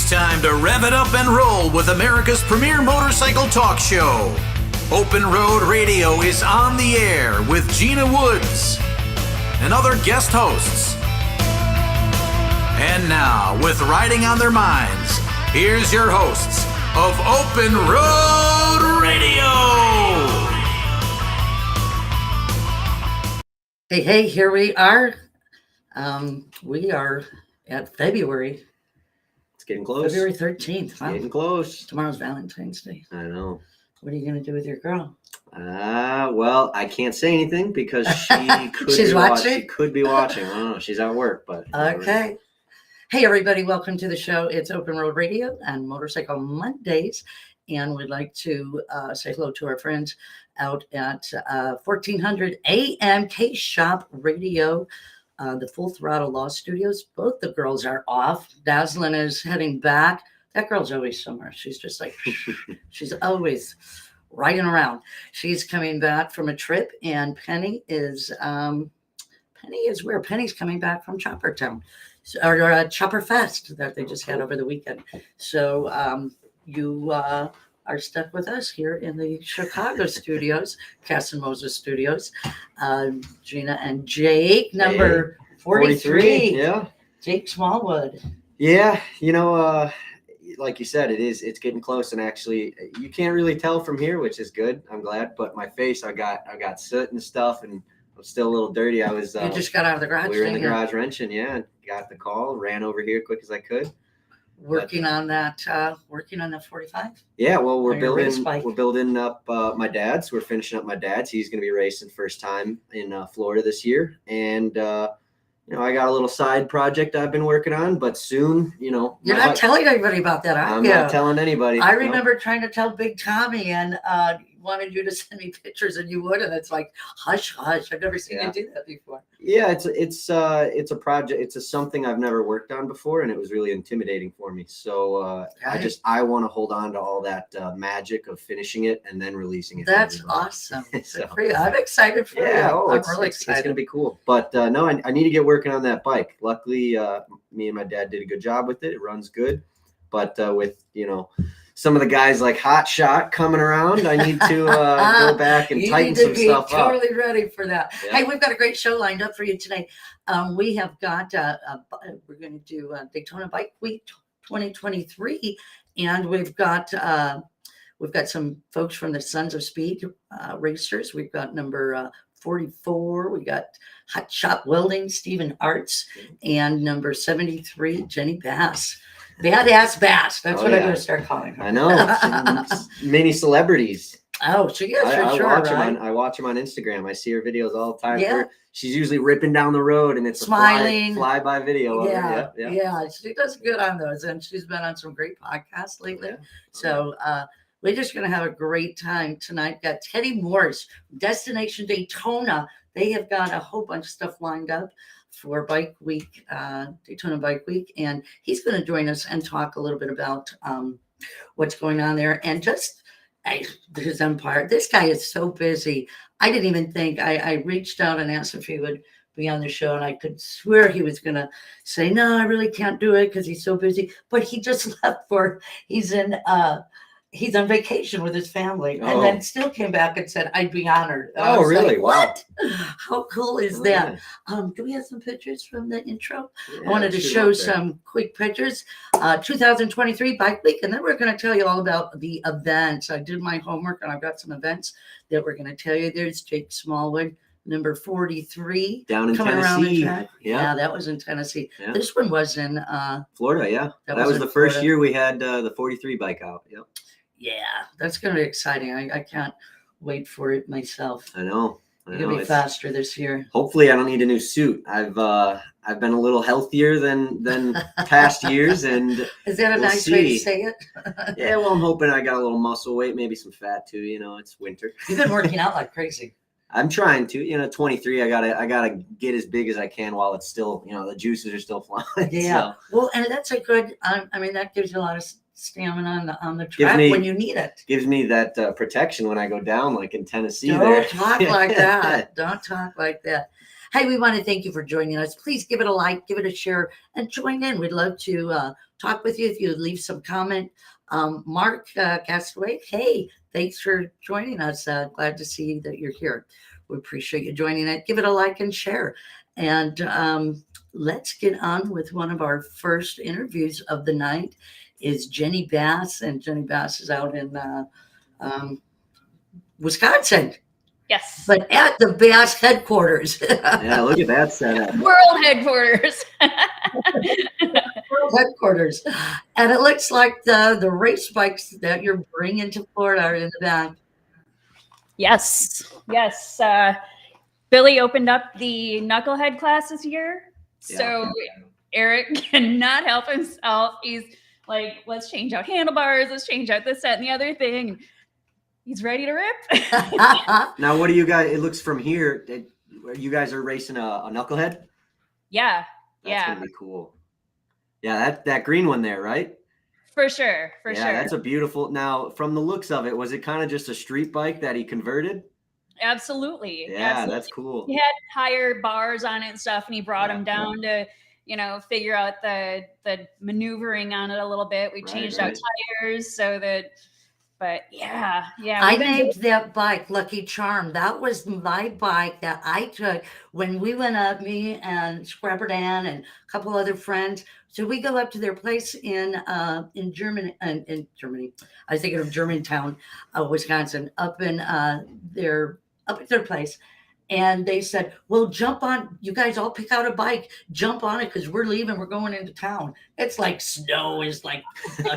Time to rev it up and roll with America's premier motorcycle talk show. Open Road Radio is on the air with Gina Woods and other guest hosts. And now, with riding on their minds, here's your hosts of Open Road Radio. Hey, here we are. We are at February. Getting close. February 13th. Wow. Getting close. Tomorrow's Valentine's Day. I know. What are you going to do with your girl? Well, I can't say anything because she could She's be watching. She could be watching. I don't know. She's at work, but okay. Hey, everybody. Welcome to the show. It's Open Road Radio and Motorcycle Mondays. And we'd like to say hello to our friends out at 1400 AM K-Shop Radio. The Full Throttle Law Studios. Both the girls are off. Dazzlin is heading back. That girl's always somewhere. She's just like, she's always riding around. She's coming back from a trip, and Penny is where? Penny's coming back from Chopper Town, or Chopper Fest that they just had over the weekend. So you are stuck with us here in the Chicago studios, Cass and Moses studios. Gina and Jake, number 43. Yeah. Jake Smallwood. Yeah, like you said, it's getting close, and actually you can't really tell from here, which is good. I'm glad, but my face, I got soot and stuff, and I'm still a little dirty. I was you just got out of the garage. We were in the garage wrenching, and got the call, ran over here quick as I could. Working on that 45. Yeah, well, we're building up my dad's. We're finishing up my dad's. He's going to be racing first time in Florida this year, and I got a little side project I've been working on, but soon, you're not telling anybody about that, are you? I'm not telling anybody. I remember trying to tell Big Tommy, and wanted you to send me pictures and you would, and it's like, hush, hush. I've never seen you do that before. Yeah, it's a project. It's something I've never worked on before, and it was really intimidating for me. So I want to hold on to all that magic of finishing it and then releasing it. That's awesome. So, for you. I'm excited for you. I'm really excited. It's gonna be cool. But no, I need to get working on that bike. Luckily, me and my dad did a good job with it. It runs good. But with some of the guys like Hot Shot coming around, I need to go back and tighten some stuff up. Totally ready for that. Yeah. Hey, we've got a great show lined up for you today. We have got we're going to do Daytona Bike Week 2023, and we've got some folks from the Sons of Speed racers. We've got number 44. We got Hot Shot Welding, Steven Aretz, and number 73, Jenny Bass. Badass Bass. That's what I'm going to start calling her. I know. Many celebrities. Oh, she is for sure. I watch them on Instagram. I see her videos all the time. Yeah. She's usually ripping down the road, and it's smiling, a fly-by video. Yeah. She does good on those, and she's been on some great podcasts lately. Yeah. So we're just going to have a great time tonight. Got Teddy Morse, Destination Daytona. They have got a whole bunch of stuff lined up for Bike Week, Daytona Bike Week, and he's going to join us and talk a little bit about what's going on there and just his empire. This guy is so busy. I didn't even think. I reached out and asked if he would be on the show, and I could swear he was going to say, no, I really can't do it because he's so busy. But he just left he's on vacation with his family, and then still came back and said, I'd be honored. Oh, really? Like, what? How cool is that? Do we have some pictures from the intro? Yeah, I wanted to show some quick pictures. 2023 Bike Week, and then we're going to tell you all about the events. I did my homework, and I've got some events that we're going to tell you. There's Jake Smallwood, number 43. Down in coming Tennessee. Around the track. Yeah, that was in Tennessee. Yeah. This one was in Florida, yeah. That was the first year we had the 43 bike out. Yep. Yeah, that's going to be exciting. I can't wait for it myself. I know. You're going to be faster this year. Hopefully I don't need a new suit. I've been a little healthier than past years. And is that a nice way to say it? Yeah, well, I'm hoping I got a little muscle weight, maybe some fat too. It's winter. You've been working out like crazy. I'm trying to, 23, I gotta get as big as I can while it's still, the juices are still flowing. Yeah. So. Well, and that's a good, that gives you a lot of stamina on the track when you need it. Gives me that protection when I go down, like in Tennessee. Don't talk like that. Don't talk like that. Hey, we want to thank you for joining us. Please give it a like, give it a share, and join in. We'd love to talk with you if you leave some comment. Mark Castaway, hey, thanks for joining us. Glad to see that you're here. We appreciate you joining it. Give it a like and share. And let's get on with one of our first interviews of the night. Is Jenny Bass, and Jenny Bass is out in Wisconsin. Yes. But at the Bass headquarters. Yeah, look at that setup. World headquarters. World headquarters. And it looks like the race bikes that you're bringing to Florida are in the back. Yes. Billy opened up the knucklehead class this year. Yeah. So Eric cannot help himself. He's like, let's change out handlebars. Let's change out this, that, and the other thing. He's ready to rip. Now, what do you guys, it looks from here, you guys are racing a knucklehead? Yeah. That's going to be cool. Yeah, that green one there, right? For sure. Yeah, that's a beautiful, now, from the looks of it, was it kind of just a street bike that he converted? Absolutely. Yeah, that's cool. He had higher bars on it and stuff, and he brought them down to, figure out the maneuvering on it a little bit. We changed out tires so that, but yeah. I named that bike Lucky Charm. That was my bike that I took when we went up, me and Scrapper Dan and a couple other friends. So we go up to their place in Germany. In Germany, I was thinking of Germantown, Wisconsin. Up at their place. And they said, well, jump on, you guys all pick out a bike, jump on it because we're leaving, we're going into town. It's like snow is like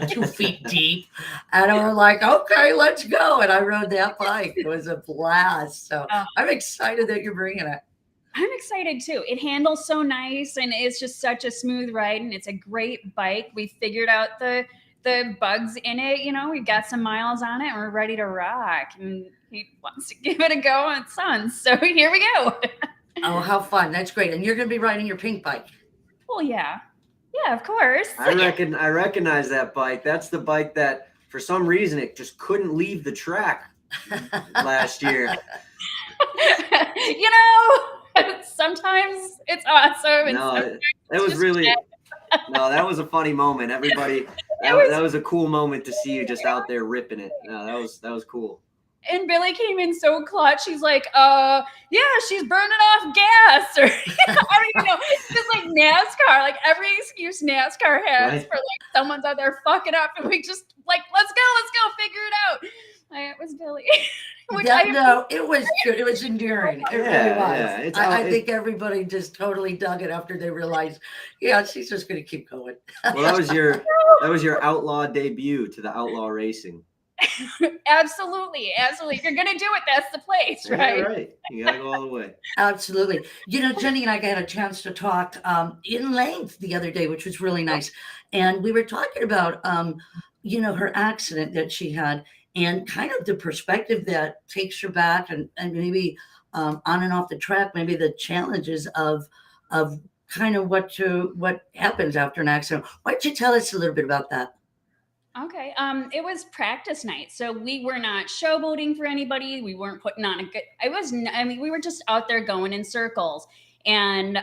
2 feet deep. And we're like, okay, let's go. And I rode that bike. It was a blast. So I'm excited that you're bringing it. I'm excited too. It handles so nice and it's just such a smooth ride and it's a great bike. We figured out the the bugs in it. You know, we've got some miles on it and we're ready to rock. And he wants to give it a go on Sons. So here we go. Oh, how fun. That's great. And you're going to be riding your pink bike. Well, yeah. Yeah, of course. I recognize that bike. That's the bike that for some reason it just couldn't leave the track last year. You know, sometimes it's awesome. And no, that was really no, that was a funny moment. Everybody, that was a cool moment to see you just out there ripping it. No, that was cool. And Billy came in so clutch. She's like, yeah, she's burning off gas. Or I don't even know. It's just like NASCAR, like every excuse NASCAR has for like someone's out there fucking up. And we just like, let's go, figure it out. It was Billy. No, it was good. It was endearing. It really was. Yeah, I think everybody just totally dug it after they realized, yeah, she's just going to keep going. Well, that was your outlaw debut to the outlaw racing. Absolutely. If you're gonna do it, that's the place, right? Yeah, right. You gotta go all the way. Absolutely. You know, Jenny and I got a chance to talk in length the other day, which was really nice. And we were talking about you know, her accident that she had and kind of the perspective that takes her back and maybe on and off the track, maybe the challenges of kind of what happens after an accident. Why don't you tell us a little bit about that? Okay. It was practice night. So we were not showboating for anybody. We weren't putting on we were just out there going in circles. And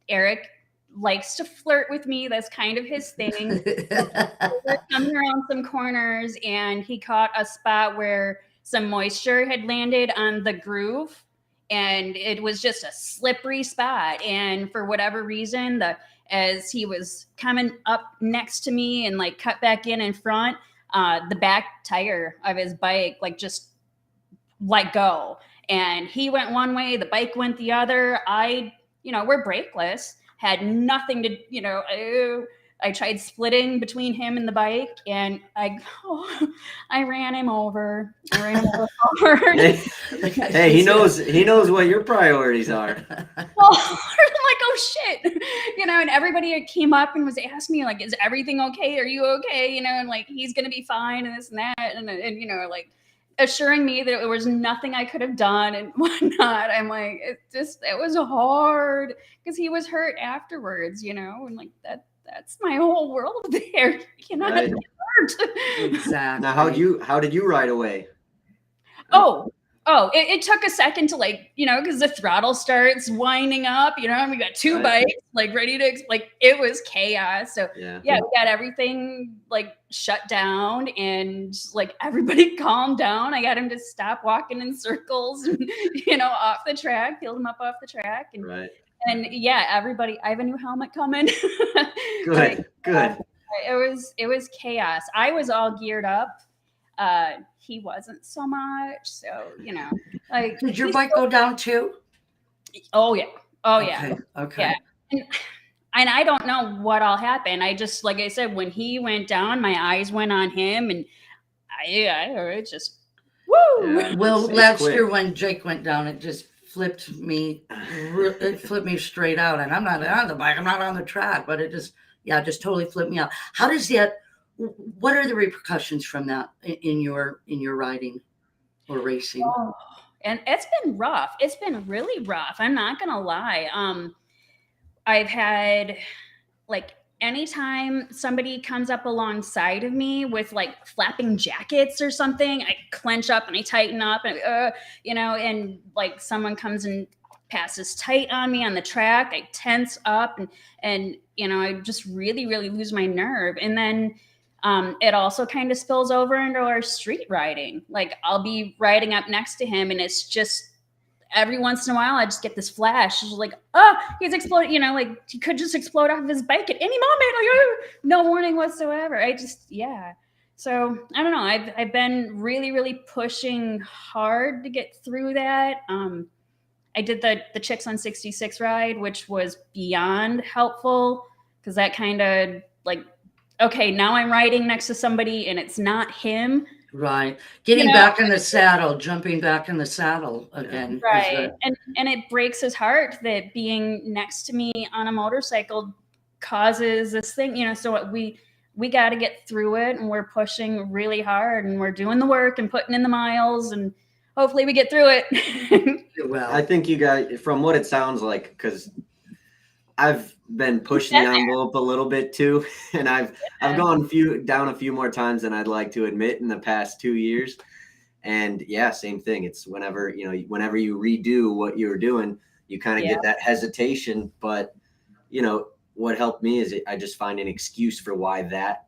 Eric likes to flirt with me. That's kind of his thing. We're coming around some corners and he caught a spot where some moisture had landed on the groove and it was just a slippery spot. And for whatever reason, as he was coming up next to me and like cut back in front, the back tire of his bike like just let go. And he went one way, the bike went the other. We're brakeless, had nothing to, I tried splitting between him and the bike and I ran him over. Hard. Hey, he knows what your priorities are. Well, I'm like, oh shit, and everybody came up and was asking me like, is everything okay? Are you okay? And like, he's going to be fine and this and that. And like assuring me that there was nothing I could have done and whatnot. I'm like, it was hard because he was hurt afterwards, and like that's my whole world there. Right. Hurt. Exactly. Now, how did you ride away? It took a second to because the throttle starts winding up, and we got two bikes like ready to it was chaos. So yeah, we got everything like shut down and like everybody calmed down. I got him to stop walking in circles, off the track, peeled him up off the track, and and yeah, everybody. I have a new helmet coming. Good. It was chaos. I was all geared up. He wasn't so much. So, like. Did your bike go down too? Oh yeah. Okay. Yeah. And I don't know what all happened. I just, like I said, when he went down, my eyes went on him and it just, woo. Yeah, well, last year when Jake went down, it just flipped me straight out. And I'm not on the bike. I'm not on the track, but it just totally flipped me out. How does that, what are the repercussions from that in your riding or racing? Oh, and it's been rough. It's been really rough. I'm not going to lie. I've had like anytime somebody comes up alongside of me with like flapping jackets or something, I clench up and I tighten up and, and like someone comes and passes tight on me on the track, I tense up and I just really, really lose my nerve. And then it also kind of spills over into our street riding. Like I'll be riding up next to him and it's just every once in a while I just get this flash. It's like, oh, he's exploded, like he could just explode off of his bike at any moment. Like, no warning whatsoever. So I don't know. I've been really, really pushing hard to get through that. I did the Chicks on 66 ride, which was beyond helpful because that kind of like, okay, now I'm riding next to somebody and it's not him. Right. Getting back in the saddle, jumping back in the saddle again. Right. And it breaks his heart that being next to me on a motorcycle causes this thing, so we got to get through it, and we're pushing really hard, and we're doing the work and putting in the miles, and hopefully we get through it. Well, I think you guys, from what it sounds like, because I've been pushing the envelope a little bit too, and I've gone down a few more times than I'd like to admit in the past 2 years. And yeah, same thing. It's whenever you redo what you were doing, you kind of get that hesitation. But what helped me is I just find an excuse for why that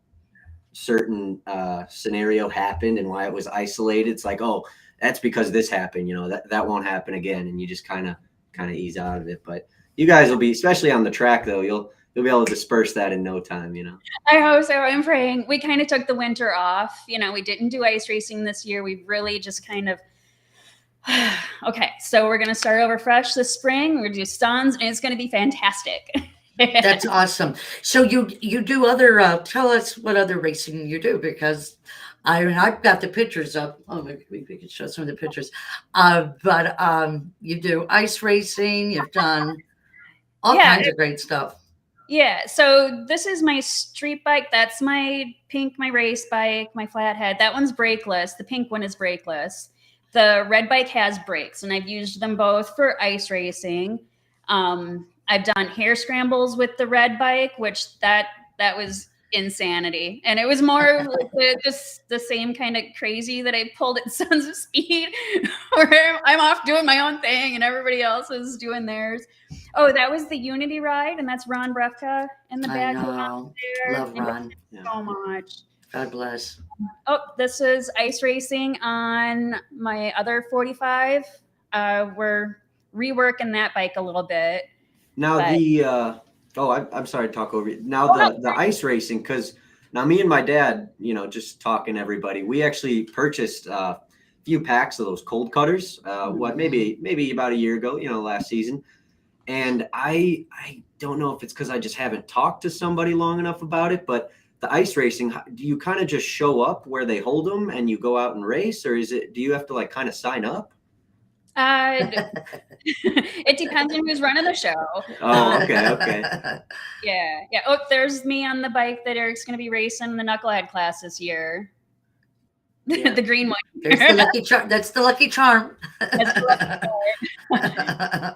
certain scenario happened and why it was isolated. It's like, oh, that's because this happened. That won't happen again, and you just kind of ease out of it. But you guys will be, especially on the track though, you'll be able to disperse that in no time. I hope so. I'm praying. We kind of took the winter off. We didn't do ice racing this year. We really just kind of okay. So we're gonna start over fresh this spring. We're gonna do Suns, and it's gonna be fantastic. That's awesome. So you do other, tell us what other racing you do, because I've got the pictures up. Oh, maybe we could show some of the pictures. But you do ice racing. You've done all kinds of great stuff. Yeah. So this is my street bike. That's my race bike, my flathead. That one's brakeless. The pink one is brakeless. The red bike has brakes, and I've used them both for ice racing. I've done hair scrambles with the red bike, which that was insanity. And it was more like the same kind of crazy that I pulled at Sons of Speed, where I'm off doing my own thing and everybody else is doing theirs. Oh, that was the Unity ride, and that's Ron Brefka in the back. I know. Love Ron. So much. God bless. Oh, this is ice racing on my other 45. We're reworking that bike a little bit. Now I'm sorry to talk over you. Now the ice racing, because now me and my dad, just talking to everybody, we actually purchased a few packs of those cold cutters. Maybe about a year ago, last season. And I don't know if it's because I just haven't talked to somebody long enough about it, but the ice racing, do you kind of just show up where they hold them and you go out and race, or do you have to kind of sign up? It depends on who's running the show. Oh, okay. Yeah. Oh, there's me on the bike that Eric's going to be racing in the knucklehead class this year. Yeah. The green one. There's the lucky charm. That's the lucky charm. That's the lucky charm.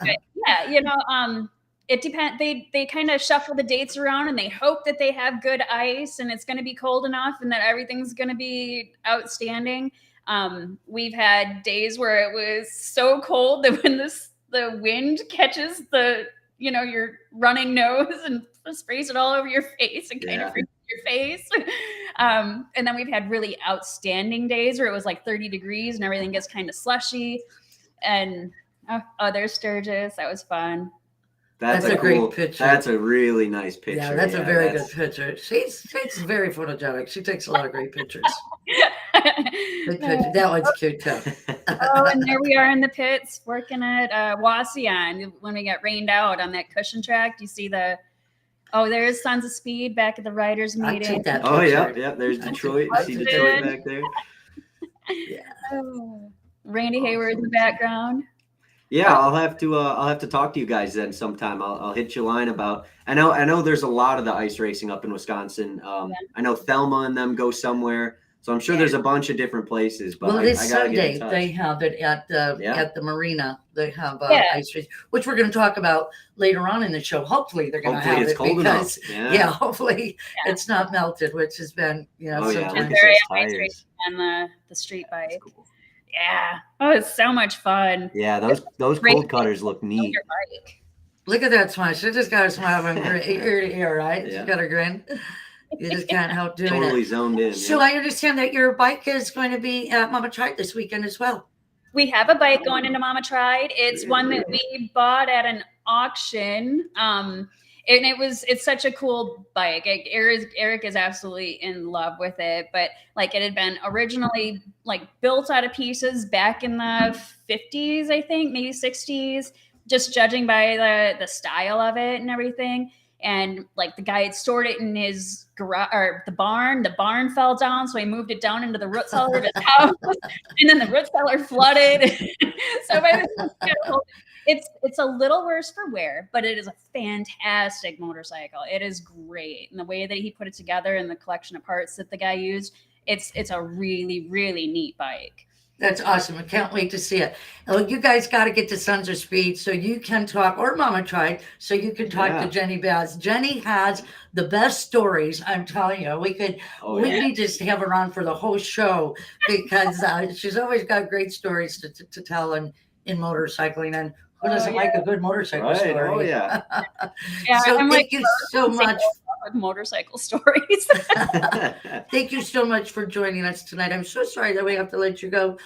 Yeah, it depends. They kind of shuffle the dates around, and they hope that they have good ice and it's going to be cold enough and that everything's going to be outstanding. We've had days where it was so cold that when the wind catches your running nose and sprays it all over your face and kind of freezes your face. And then we've had really outstanding days where it was like 30 degrees and everything gets kind of slushy. And there's Sturgis. That was fun. That's a great picture. That's a really nice picture. Yeah, that's a very good picture. She's very photogenic. She takes a lot of great pictures. Good picture. That one's cute too. And there we are in the pits working at Wasion when we got rained out on that cushion track. Do you see there's Sons of Speed back at the riders meeting. Take that picture. Oh yeah. There's Detroit. I see Detroit back there. Yeah. Randy Hayward in the background. Yeah, I'll have to talk to you guys then sometime. I'll hit you a line about. I know there's a lot of the ice racing up in Wisconsin. I know Thelma and them go somewhere, so I'm sure there's a bunch of different places. But this Sunday they have it at the marina. They have ice racing, which we're going to talk about later on in the show. Hopefully they're going to have it because hopefully it's not melted, which has been sometimes very ice racing on the street bike. Cool. Yeah. Oh, it's so much fun. Yeah, those cold cutters look neat. Look at that smile. She just got a smile from ear to ear, right? Yeah. She got a grin. You just can't help doing it. Totally zoned in. So I understand that your bike is going to be at Mama Tried this weekend as well. We have a bike going into Mama Tried. It's one that we bought at an auction. And it's such a cool bike. Eric is absolutely in love with it, but it had been originally built out of pieces back in the 50s, I think, maybe 60s, just judging by the style of it and everything. And the guy had stored it in his garage or the barn. The barn fell down, so he moved it down into the root cellar of his house, and then the root cellar flooded. So by the time It's a little worse for wear, but it is a fantastic motorcycle. It is great. And the way that he put it together and the collection of parts that the guy used, it's a really, really neat bike. That's awesome. I can't wait to see it. Oh, you guys got to get to Sons of Speed so you can talk, or Mama tried, so you can talk to Jenny Baz. Jenny has the best stories. I'm telling you, we need to just have her on for the whole show because she's always got great stories to tell in motorcycling. And who doesn't like a good motorcycle story? Oh yeah. So thank you so much. With motorcycle stories. Thank you so much for joining us tonight. I'm so sorry that we have to let you go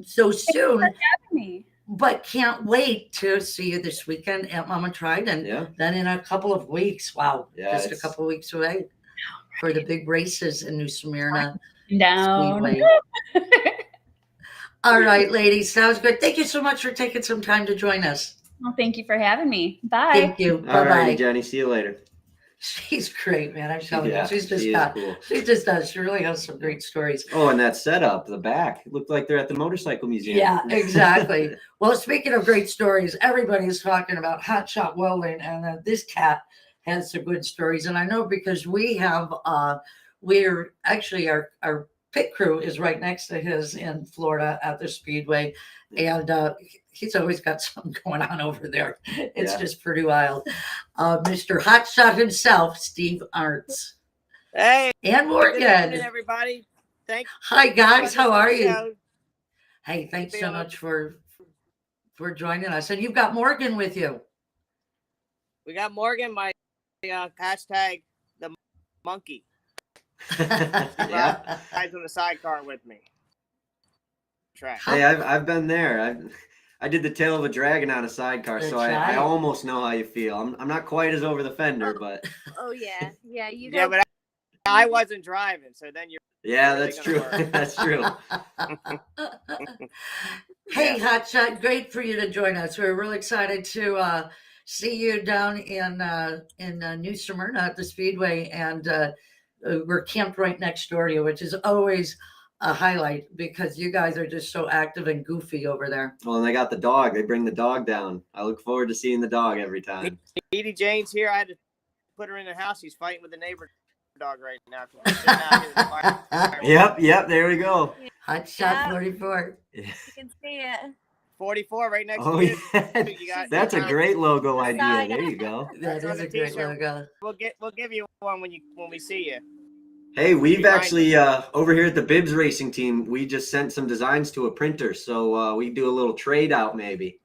so soon, but can't wait to see you this weekend at Mama Tried, and then in a couple of weeks. Wow, just a couple of weeks away for the big races in New Smyrna. Speedway. All right, ladies, sounds good. Thank you so much for taking some time to join us. Well, thank you for having me. Bye. Thank you. Bye-bye. All right, Jenny. See you later. She's great, man. I'm telling you, she's just cool. She just does. She really has some great stories. Oh, and that setup, the back, it looked like they're at the motorcycle museum. Yeah, exactly. Well, speaking of great stories, everybody's talking about hot shot welding, and this cat has some good stories. And I know because we have, we're actually our pit crew is right next to his in Florida at the Speedway, and he's always got something going on over there. It's just pretty wild. Mr. Hotshot himself, Steve Aretz. Hey. And Morgan. Good evening, everybody. Hi, guys. How are you? Hey, thanks so much for joining us. And you've got Morgan with you. We got Morgan, my hashtag the monkey. Yeah. Guys on the sidecar with me. Track. Hey, I've been there. I did the tail of a dragon on a sidecar, so I almost know how you feel. I'm not quite as over the fender, but. Oh yeah. You yeah, but I wasn't driving, so then you're. Yeah, really that's true. That's true. Hey, Hotshot, great for you to join us. We're really excited to see you down in New Smyrna at the Speedway, and we're camped right next door to you, which is always a highlight because you guys are just so active and goofy over there. Well, and they got the dog. They bring the dog down. I look forward to seeing the dog every time. Edie Jane's here. I had to put her in the house. She's fighting with the neighbor dog right now. Yep. There we go. Hot shot 44. You can see it. 44 right next to you. Yeah. That's a great logo idea. There you go. That is a great logo. We'll give you one when we see you. Hey, we've actually over here at the Bibbs Racing Team, we just sent some designs to a printer, so we do a little trade out maybe.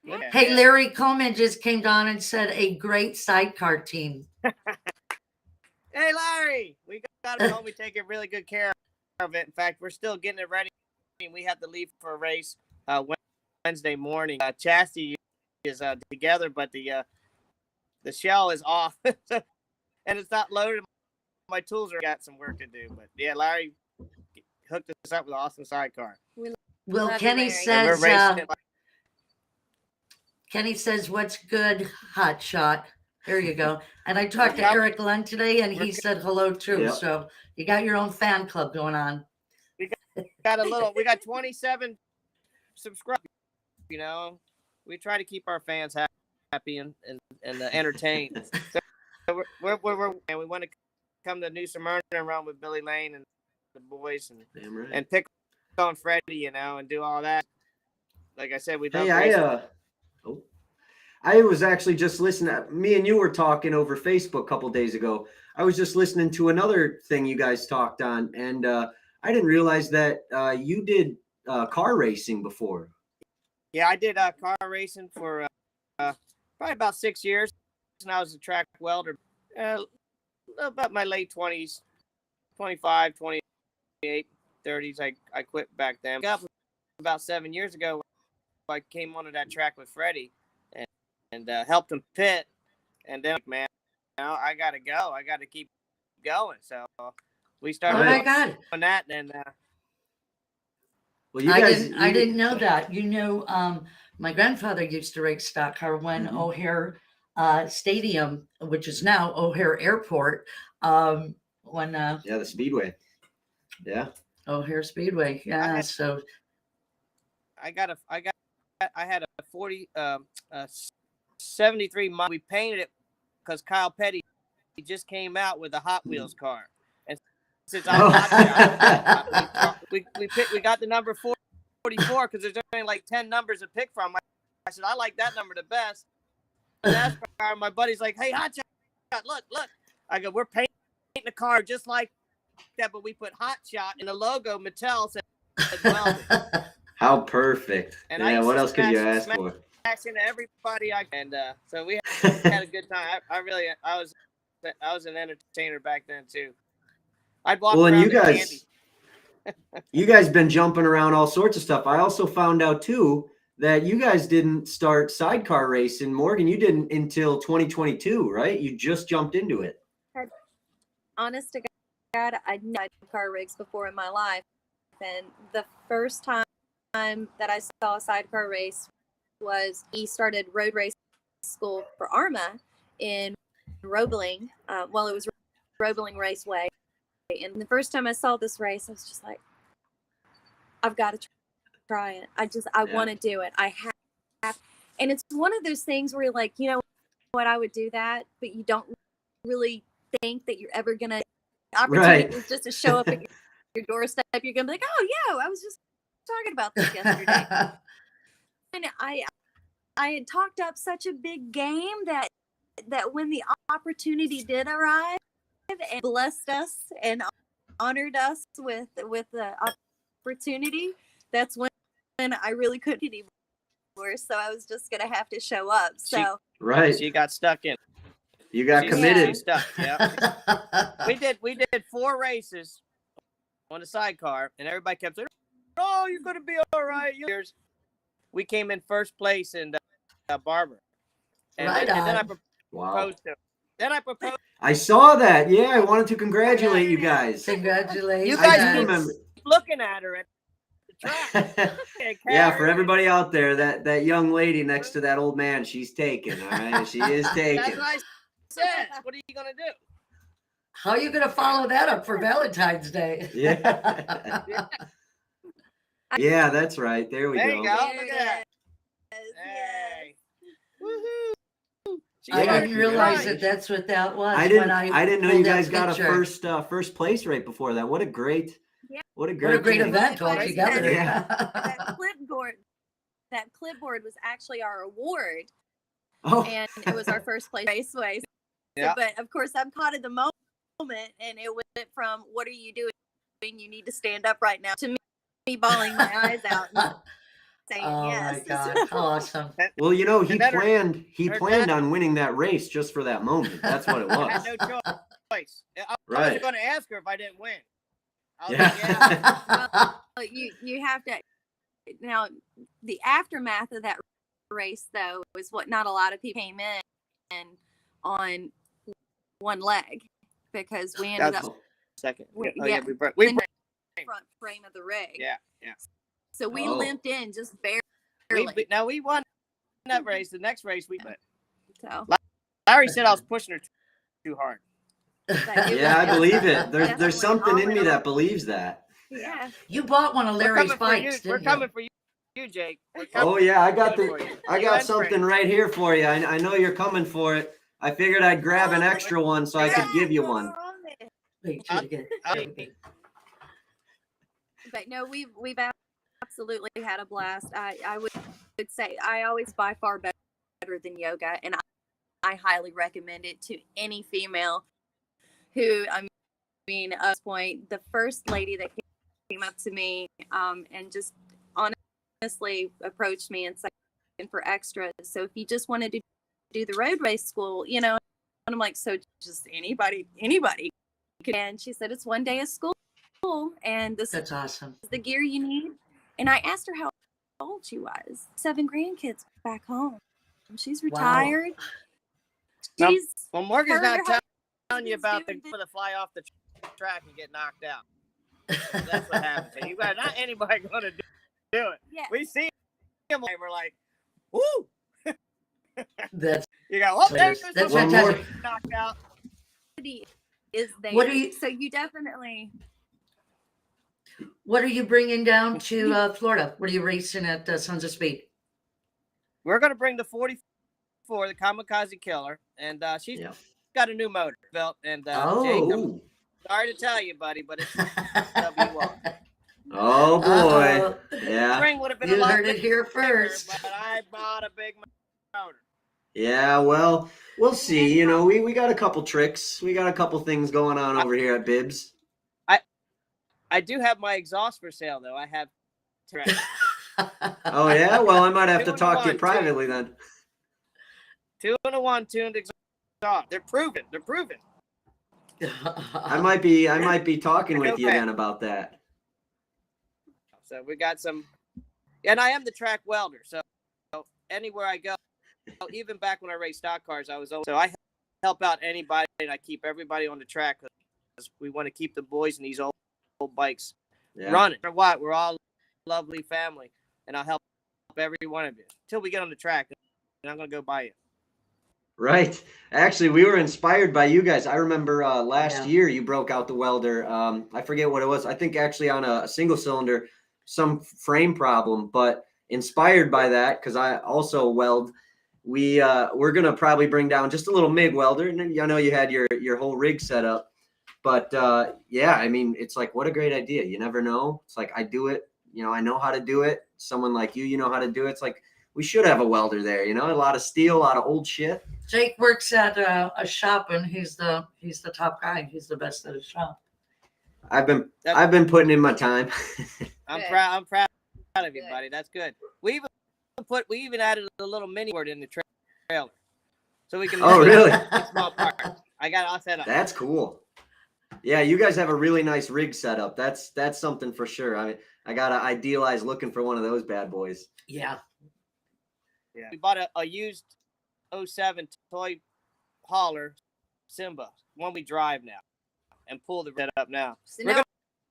Yeah. Hey, Larry Coleman just came down and said a great sidecar team. Hey, Larry, we got it home. We take really good care of it. In fact, we're still getting it ready. We have to leave for a race Wednesday morning. Chassis is together, but the shell is off. And it's not loaded. My tools are got some work to do, but yeah, Larry hooked us up with an awesome sidecar. Well, Kenny says, "What's good, Hot Shot?" There you go. And I talked to Eric Lund today, and he said hello too. Yep. So you got your own fan club going on. We got 27 subscribers. You know, we try to keep our fans happy and entertained. So we want to come to New Smyrna and run with Billy Lane and the boys and pick on Freddie, you know, and do all that. Like I said, we don't. Hey, I was actually just listening. Me and you were talking over Facebook a couple days ago. I was just listening to another thing you guys talked on, and I didn't realize that you did car racing before. Yeah, I did car racing for probably about 6 years. And I was a track welder about my late 20s, 25, 28, 30s. I quit back then. About 7 years ago, I came onto that track with Freddie and helped him pit. And then, man, now I got to go. I got to keep going. So we started on that. And well, I didn't know that. You know, my grandfather used to race stock car when O'Hare Stadium, which is now O'Hare Airport, the Speedway, O'Hare Speedway, so I got I had a 73 model. We painted it because Kyle Petty just came out with a Hot Wheels car, and since I'm hot shot, we got the number 44 because there's only like 10 numbers to pick from. I said I like that number the best. NASCAR, my buddy's like, "Hey, hot shot, look." I go, "We're painting the car just like that, but we put hot shot in the logo. Mattel said welding." How perfect. And yeah, what else could you ask for? Into everybody so we had a good time. I was an entertainer back then too. I'd walk around you guys been jumping around all sorts of stuff. I also found out too that you guys didn't start sidecar racing. Morgan, you didn't until 2022, right? You just jumped into it. Honest to God, I'd never sidecar rigs before in my life. And the first time that I saw a sidecar race was he started road race school for ARMA in Roebling. It was Roebling Raceway. And the first time I saw this race, I was just like, I've got to try it. I want to do it. I have. And it's one of those things where you're like, you know what, I would do that, but you don't really think that you're ever going to, opportunity is just to show up at your doorstep. You're going to be like, oh, yeah, I was just talking about this yesterday. And I had talked up such a big game that when the opportunity did arrive and blessed us and honored us with the opportunity, that's when I really couldn't anymore. So I was just gonna have to show up. So she got stuck in. You got committed. Stuck. Yeah. we did 4 races on the sidecar, and everybody kept saying, "Oh, you're gonna be all right." We came in first place in Barber, and then I proposed to him. Then I proposed. I saw that. Yeah, I wanted to congratulate you guys. Congratulations. You guys I remember looking at her at the track. Yeah, for everybody out there, that young lady next to that old man, she's taken. All right, she is taken. That's what I said. What are you gonna do? How are you gonna follow that up for Valentine's Day? Yeah. Yeah, that's right. There we There go. you go. Look at that. Yes. Hey. Woohoo. I didn't realize that's what that was. I didn't know you guys got a first place right before that. What a great event altogether. Yeah. That clipboard was actually our award. Oh. And it was our first place raceway. Yeah. But of course I'm caught in the moment, and it went from "what are you doing? You need to stand up right now" to me bawling my eyes out and saying yes. Oh my God. Awesome. Well, you know, he planned on winning that race just for that moment. That's what it was. I had no choice. I was going to ask her if I didn't win. I was Well, you have to. Now, the aftermath of that race, though, was what not a lot of people came in on one leg, because we ended up second. We broke front frame of the rig. Yeah. So we limped in just barely. We won that race. The next race we went. So Larry said I was pushing her too hard. Yeah, I believe it. There's something in me that believes that. Yeah. You bought one of Larry's bikes, We're coming for you, Jake. Oh yeah, I got something right here for you. I know you're coming for it. I figured I'd grab an extra one so I could give you one. Wait, but no, we've absolutely had a blast. I would say I always by far better than yoga, and I highly recommend it to any female who, I mean, at this point, the first lady that came up to me and just honestly approached me and said for extras. So if you just wanted to do the road race school, you know, and I'm like, so just anybody. And she said, it's one day of school, and that's awesome. Is the gear you need. And I asked her how old she was. 7 grandkids back home. She's retired. Wow. Well, Morgan's not telling you about the fly off the track and get knocked out. That's what happens. You got not anybody going to do it. Yeah. We see him and we're like, woo. You go, there's one more knocked out. Is there? So you definitely. What are you bringing down to Florida? What are you racing at Sons of Speed? we're going to bring the 44, the Kamikaze Killer, and she's got a new motor built. And Jake, I'm sorry to tell you, buddy, but it's W1. Oh boy! Yeah, Spring would have been you a lot heard it here first. but I bought a big motor. Yeah, well, we'll see. You know, we got a couple tricks. We got a couple things going on over here at Bibbs. I do have my exhaust for sale, though. I have. Oh yeah, well, I might have to talk to you privately then. 2-in-1 tuned exhaust. They're proven. I might be talking with you then about that. So we got some, and I am the track welder. So anywhere I go, even back when I raced stock cars, so I help out anybody, and I keep everybody on the track because we want to keep the boys in these old bikes running. For what? We're all lovely family, and I'll help every one of you until we get on the track. And I'm gonna go buy you. Right. Actually, we were inspired by you guys. I remember last year you broke out the welder. I forget what it was. I think actually on a single cylinder, some frame problem, but inspired by that, because I also weld, we're going to probably bring down just a little MIG welder. And I know you had your whole rig set up. But yeah, I mean, it's like, what a great idea. You never know. It's like, I do it. You know, I know how to do it. Someone like you know how to do it. It's like, we should have a welder there, you know, a lot of steel, a lot of old shit. Jake works at a shop, and he's the top guy. He's the best at his shop. I've been putting in my time. I'm proud of you, buddy. That's good. We even added a little mini board in the trailer, so we can. Oh, really? Small part. I got it all set up. That's cool. Yeah, you guys have a really nice rig setup. That's something for sure. I gotta idealize looking for one of those bad boys. Yeah. Yeah. We bought a used 07 toy hauler, Simba, one we drive now, and pull the red up now. So now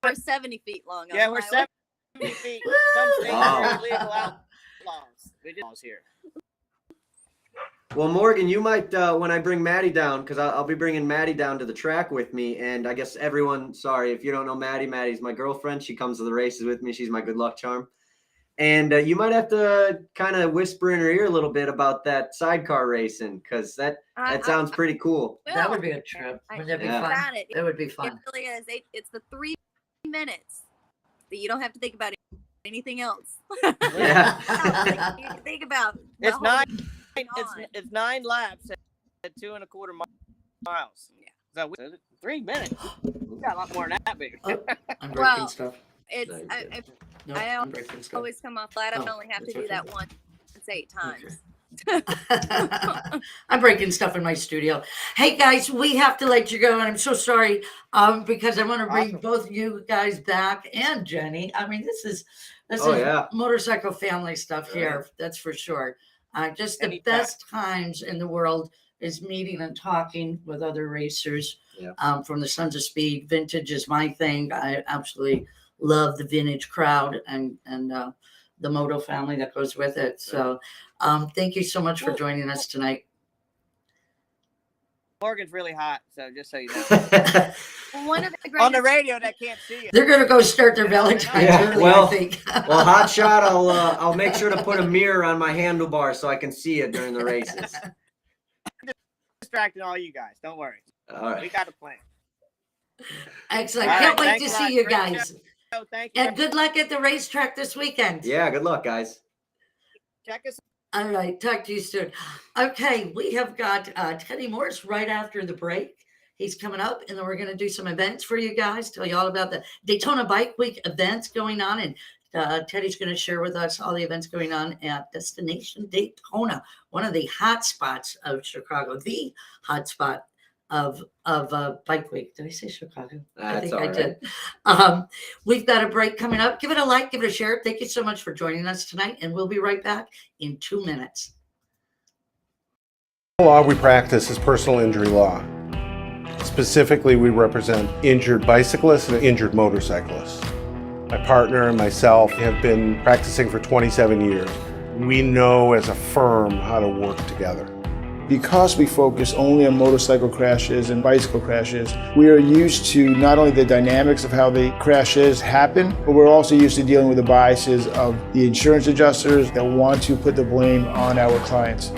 we're 70 feet long. Yeah, we're 70 feet. Some states are illegal outlaws. We did here. Well, Morgan, you might, when I bring Maddie down, because I'll be bringing Maddie down to the track with me. And I guess everyone, sorry, if you don't know Maddie's my girlfriend. She comes to the races with me. She's my good luck charm. And you might have to kind of whisper in her ear a little bit about that sidecar racing, because that sounds pretty cool. That would be a trip. Wouldn't that be fun? That would be fun. It really is. It's the 3 minutes that you don't have to think about anything else. Yeah. You can think about it's 9 laps at 2.25 miles. Yeah. So 3 minutes. We got a lot more than that, baby. I'm breaking stuff. I always come off flat. I only have to do that once 8 times. I'm breaking stuff in my studio. Hey guys, we have to let you go, and I'm so sorry because I want to bring both you guys back and Jenny. I mean, this is motorcycle family stuff here. That's for sure. Just the best times in the world is meeting and talking with other racers from the Sons of Speed. Vintage is my thing. I absolutely love the vintage crowd and the moto family that goes with it. So thank you so much for joining us tonight. Morgan's really hot, so just so you know. One of the on the radio that can't see you. They're gonna go start their Valentine's early, I think. Well, hot shot. I'll make sure to put a mirror on my handlebar so I can see it during the races. Distracting all you guys. Don't worry. All right. We got a plan. Excellent. Can't wait to see you guys. Thank you. And good luck at the racetrack this weekend. Yeah, good luck, guys. Check us. All right, talk to you soon. Okay, we have got Teddy Morse right after the break. He's coming up, and then we're going to do some events for you guys, tell you all about the Daytona Bike Week events going on, and Teddy's going to share with us all the events going on at Destination Daytona, one of the hot spots of Chicago, the hot spot of Bike Week. Did I say Chicago? I think I did. We've got a break coming up. Give it a like, give it a share. Thank you so much for joining us tonight, and we'll be right back in 2 minutes. The law we practice is personal injury law. Specifically, we represent injured bicyclists and injured motorcyclists. My partner and myself have been practicing for 27 years. We know as a firm how to work together. Because we focus only on motorcycle crashes and bicycle crashes, we are used to not only the dynamics of how the crashes happen, but we're also used to dealing with the biases of the insurance adjusters that want to put the blame on our clients.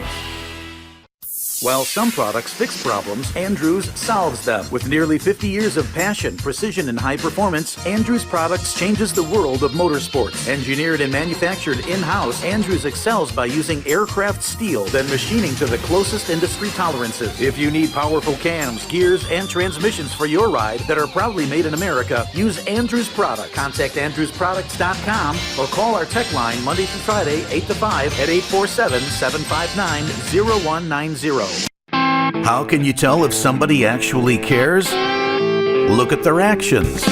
While some products fix problems, Andrews solves them. With nearly 50 years of passion, precision, and high performance, Andrews Products changes the world of motorsports. Engineered and manufactured in-house, Andrews excels by using aircraft steel, then machining to the closest industry tolerances. If you need powerful cams, gears, and transmissions for your ride that are proudly made in America, use Andrews Products. Contact AndrewsProducts.com or call our tech line Monday through Friday, 8 to 5 at 847-759-0190. How can you tell if somebody actually cares? Look at their actions.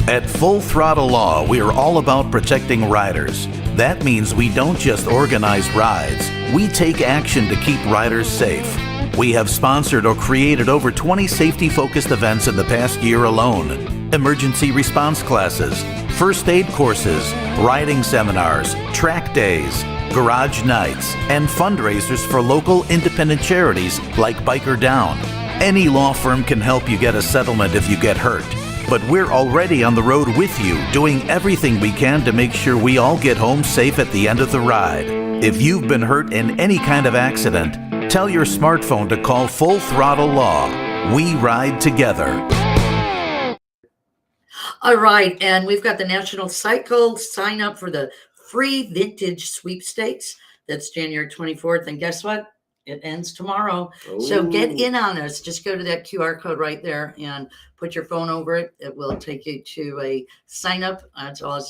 At Full Throttle Law, we are all about protecting riders. That means we don't just organize rides, we take action to keep riders safe. We have sponsored or created over 20 safety-focused events in the past year alone. Emergency response classes, first aid courses, riding seminars, track days, garage nights, and fundraisers for local independent charities like Biker Down. Any law firm can help you get a settlement if you get hurt, but we're already on the road with you, doing everything we can to make sure we all get home safe at the end of the ride. If you've been hurt in any kind of accident, tell your smartphone to call Full Throttle Law. We ride together. All right, and we've got the National Cycle sign up for the free vintage sweepstakes. That's January 24th. And guess what? It ends tomorrow. So get in on us. Just go to that QR code right there and put your phone over it. It will take you to a sign up. That's all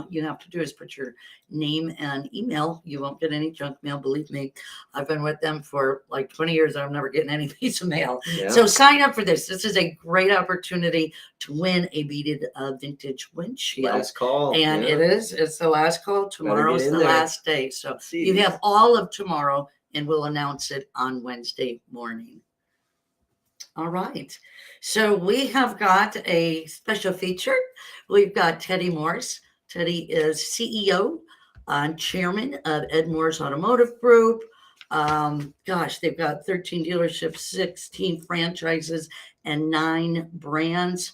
you have to do is put your name and email. You won't get any junk mail. Believe me, I've been with them for like 20 years. I'm never getting any piece of mail. Yeah. So sign up for this. This is a great opportunity to win a beaded vintage windshield. Last call. And it's the last call. Tomorrow's the last day. So you have all of tomorrow, and we'll announce it on Wednesday morning. All right. So we have got a special feature. We've got Teddy Morse. Teddy is CEO and chairman of Ed Morse Automotive Group. They've got 13 dealerships, 16 franchises, and 9 brands.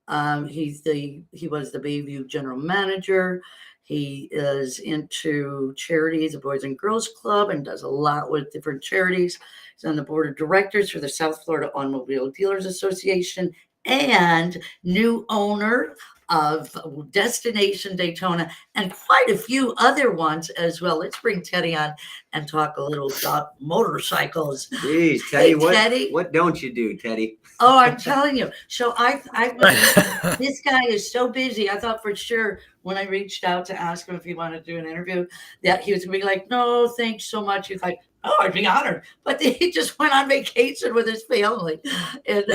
He was the Bayview general manager. He is into charities, the Boys and Girls Club, and does a lot with different charities. He's on the board of directors for the South Florida Automobile Dealers Association and new owner of Destination Daytona and quite a few other ones as well. Let's bring Teddy on and talk a little about motorcycles. Jeez, Teddy, Teddy, what don't you do, Teddy? Oh, I'm telling you. So this guy is so busy. I thought for sure when I reached out to ask him if he wanted to do an interview that he was going to be like, no, thanks so much. He's like, oh, I'd be honored. But he just went on vacation with his family. And,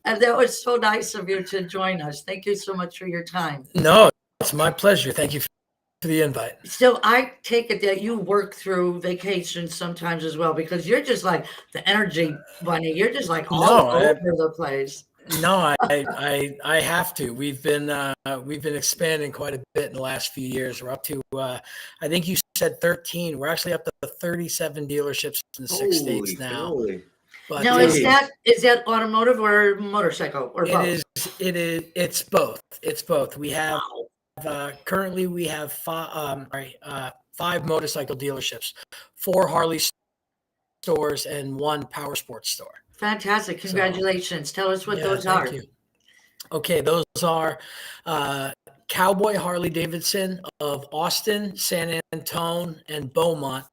and that was so nice of you to join us. Thank you so much for your time. No, it's my pleasure. Thank you for the invite. So I take it that you work through vacations sometimes as well, because you're just like the energy bunny. You're just like all over the place. No, I have to. We've been expanding quite a bit in the last few years. We're up to I think you said 13. We're actually up to 37 dealerships in 6 states now. Holy. But now is that automotive or motorcycle or both? It's both. It's both. We have currently we have 5 motorcycle dealerships, 4 Harley stores, and 1 power sports store. Fantastic. Congratulations. Tell us what those are. Thank you. Okay, those are Cowboy Harley Davidson of Austin, San Antone, and Beaumont,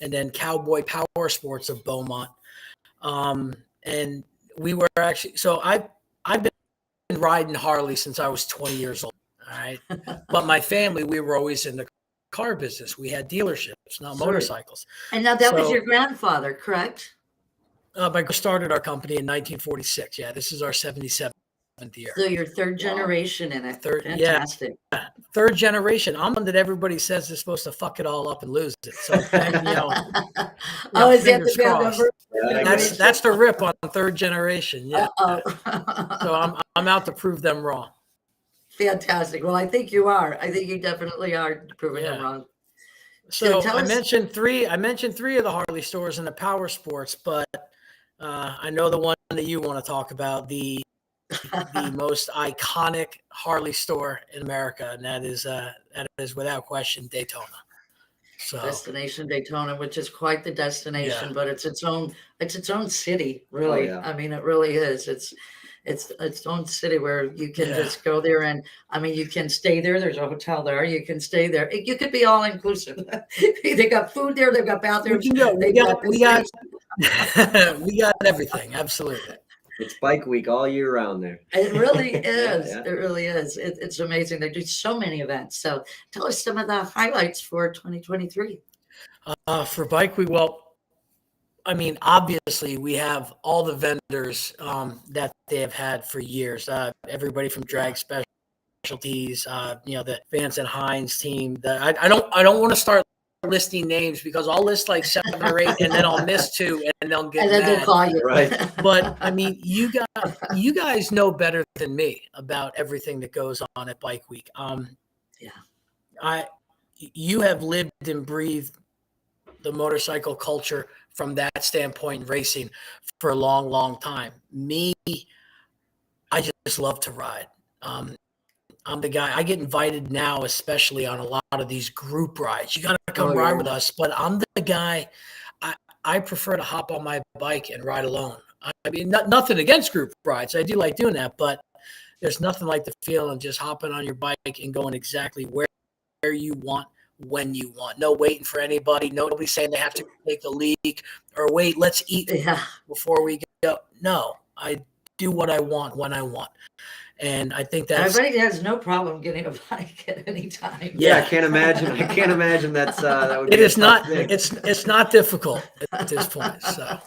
and then Cowboy Power Sports of Beaumont. And we were actually, so I've been riding Harley since I was 20 years old. All right. But my family, we were always in the car business. We had dealerships, not motorcycles. And now that was your grandfather, correct? My grandfather started our company in 1946. Yeah. This is our 77th year. So you're third generation in it. Fantastic. Yeah. Third generation. I'm one that everybody says is supposed to fuck it all up and lose it. So, is that the number? That's the rip on third generation. Yeah. So I'm out to prove them wrong. Fantastic. Well, I think you are. I think you definitely are proving them wrong. So tell I us- mentioned three of the Harley stores in the power sports, but I know the one that you want to talk about, the most iconic Harley store in America, and that is without question Daytona. So Destination Daytona, which is quite the destination, Yeah. but it's its own city, really. yeah. I mean, it really is. It's its own city where you can Yeah. just go there, and I mean, you can stay there. There's a hotel there. You can stay there. You could be all inclusive. They got food there. They've got bathrooms. we can go. They We got we got everything. Absolutely. It's bike week all year round there. It really is. yeah. It really is. It's amazing. They do so many events. So tell us some of the highlights for 2023. For Bike Week, well, I mean, obviously we have all the vendors that they have had for years. Everybody from Drag Specialties, the Vance and Hines team. I don't want to start listing names because I'll list like 7 or 8 and then I'll miss 2 and they'll get And then they'll mad. call you. Right. But I mean, you guys know better than me about everything that goes on at Bike Week. You have lived and breathed the motorcycle culture from that standpoint in racing for a long, long time. Me, I just love to ride. I'm the guy. I get invited now, especially on a lot of these group rides. You got to come ride with us. But I'm the guy. I prefer to hop on my bike and ride alone. I mean, nothing against group rides. I do like doing that, but there's nothing like the feeling just hopping on your bike and going exactly where you want, when you want. No waiting for anybody. Nobody saying they have to take the leak or wait, let's eat before we go. No, I do what I want when I want. And I think that's everybody has no problem getting a bike at any time. Yeah, I can't imagine that's that would be it is not thing. it's not difficult at this point. So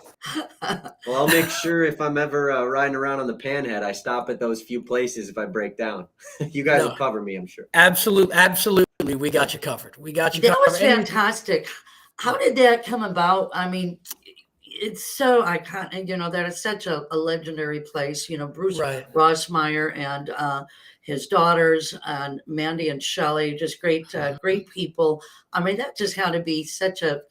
Well, I'll make sure if I'm ever riding around on the Panhead, I stop at those few places if I break down. You guys will cover me, I'm sure. Absolutely, we got you covered. We got you That covered. was fantastic. How did that come about? I mean, it's so iconic, that is such a legendary place. Bruce Rossmeyer and his daughters and Mandy and Shelley, just great people. I mean, that just had to be such a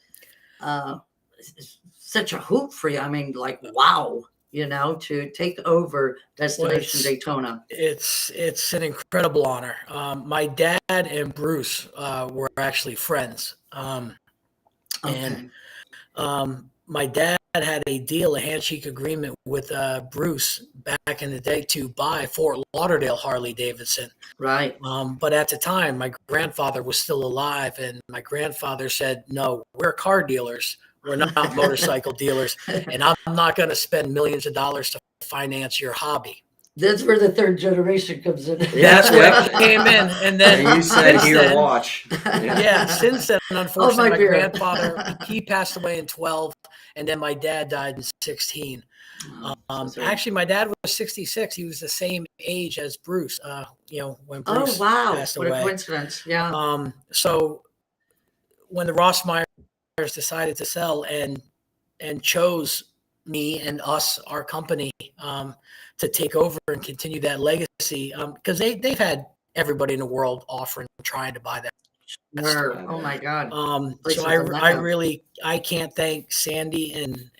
hoop for you. I mean, like, wow, to take over Destination Daytona. It's an incredible honor. My dad and Bruce were actually friends. And my dad had a handshake agreement with Bruce back in the day to buy Fort Lauderdale Harley Davidson. Right. But at the time, my grandfather was still alive, and my grandfather said, "No, we're car dealers. We're not motorcycle dealers, and I'm not going to spend millions of dollars to finance your hobby." That's where the third generation comes in. That's where it came in. And then you said here, watch. Yeah, since then, unfortunately, my dear. grandfather, he passed away in 12, and then my dad died in 16. Actually, my dad was 66. He was the same age as Bruce, when Bruce passed away. What a coincidence. Yeah. So when the Rossmeyers decided to sell and chose me and us, our company, to take over and continue that legacy, because they've had everybody in the world offering, trying to buy that. Oh my God. So I can't thank Sandy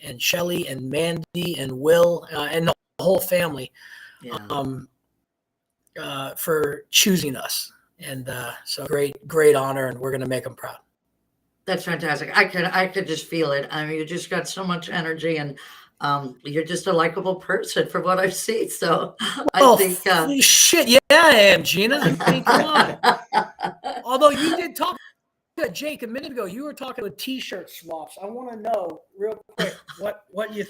and Shelley and Mandy and Will and the whole family for choosing us. And so great honor, and we're going to make them proud. That's fantastic. I could just feel it. I mean, you just got so much energy, and you're just a likable person from what I've seen. So I think shit, yeah, I am, Gina. I mean, come on. Although you did talk to Jake a minute ago, you were talking with T-shirt swaps. I want to know real quick what you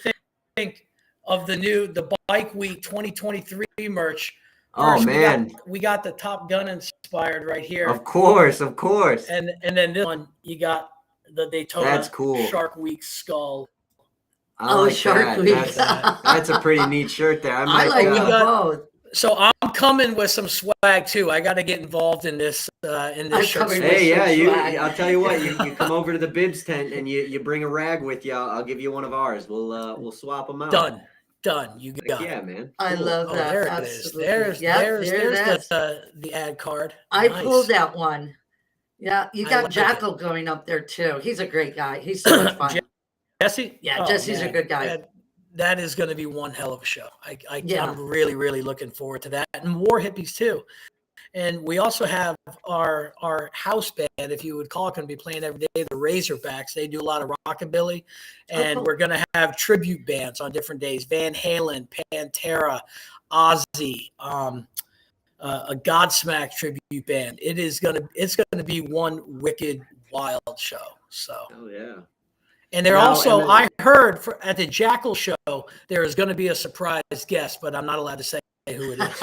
think of the Bike Week 2023 merch. First, man, we got the Top Gun inspired right here. Of course. And then this one, you got the Daytona. That's cool. Shark Week skull. Shark Week. That's a pretty neat shirt there. I like both. So I'm coming with some swag too. I got to get involved in this shirt. Hey, I'll tell you what. You come over to the Bibs tent and you bring a rag with you. I'll give you one of ours. We'll swap them out. Done. You got it. Yeah, man. I love that. There Absolutely. it is. There's the ad card. I Nice. pulled that one. Yeah, you I got like Jackal going up there too. He's a great guy. He's so much fun. Jesse? Yeah, Oh, Jesse's a man. good guy. That is going to be one hell of a show. Yeah. I'm really, really looking forward to that. And War Hippies too. And we also have our house band, if you would call it, going to be playing every day, the Razorbacks. They do a lot of rockabilly. And we're going to have tribute bands on different days. Van Halen, Pantera, Ozzy, a Godsmack tribute band. It's going to be one wicked, wild show. So. Oh, yeah. And they're also, I heard at the Jackal show, there is going to be a surprise guest, but I'm not allowed to say who it is.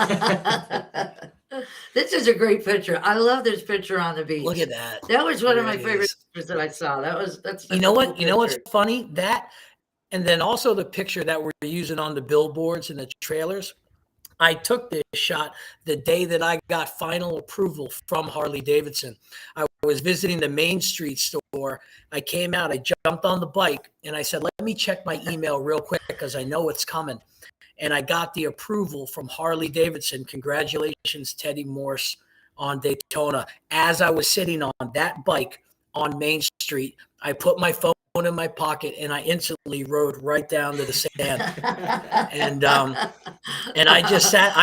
This is a great picture. I love this picture on the beach. Look at that. That was one of my favorite pictures that I saw. That's you know what? You know what's funny? That, and then also the picture that we're using on the billboards and the trailers. I took this shot the day that I got final approval from Harley Davidson. I was visiting the Main Street store. I came out, I jumped on the bike, and I said, let me check my email real quick because I know it's coming. And I got the approval from Harley Davidson. Congratulations, Teddy Morse on Daytona. As I was sitting on that bike on Main Street, I put my phone in my pocket and I instantly rode right down to the sand. And I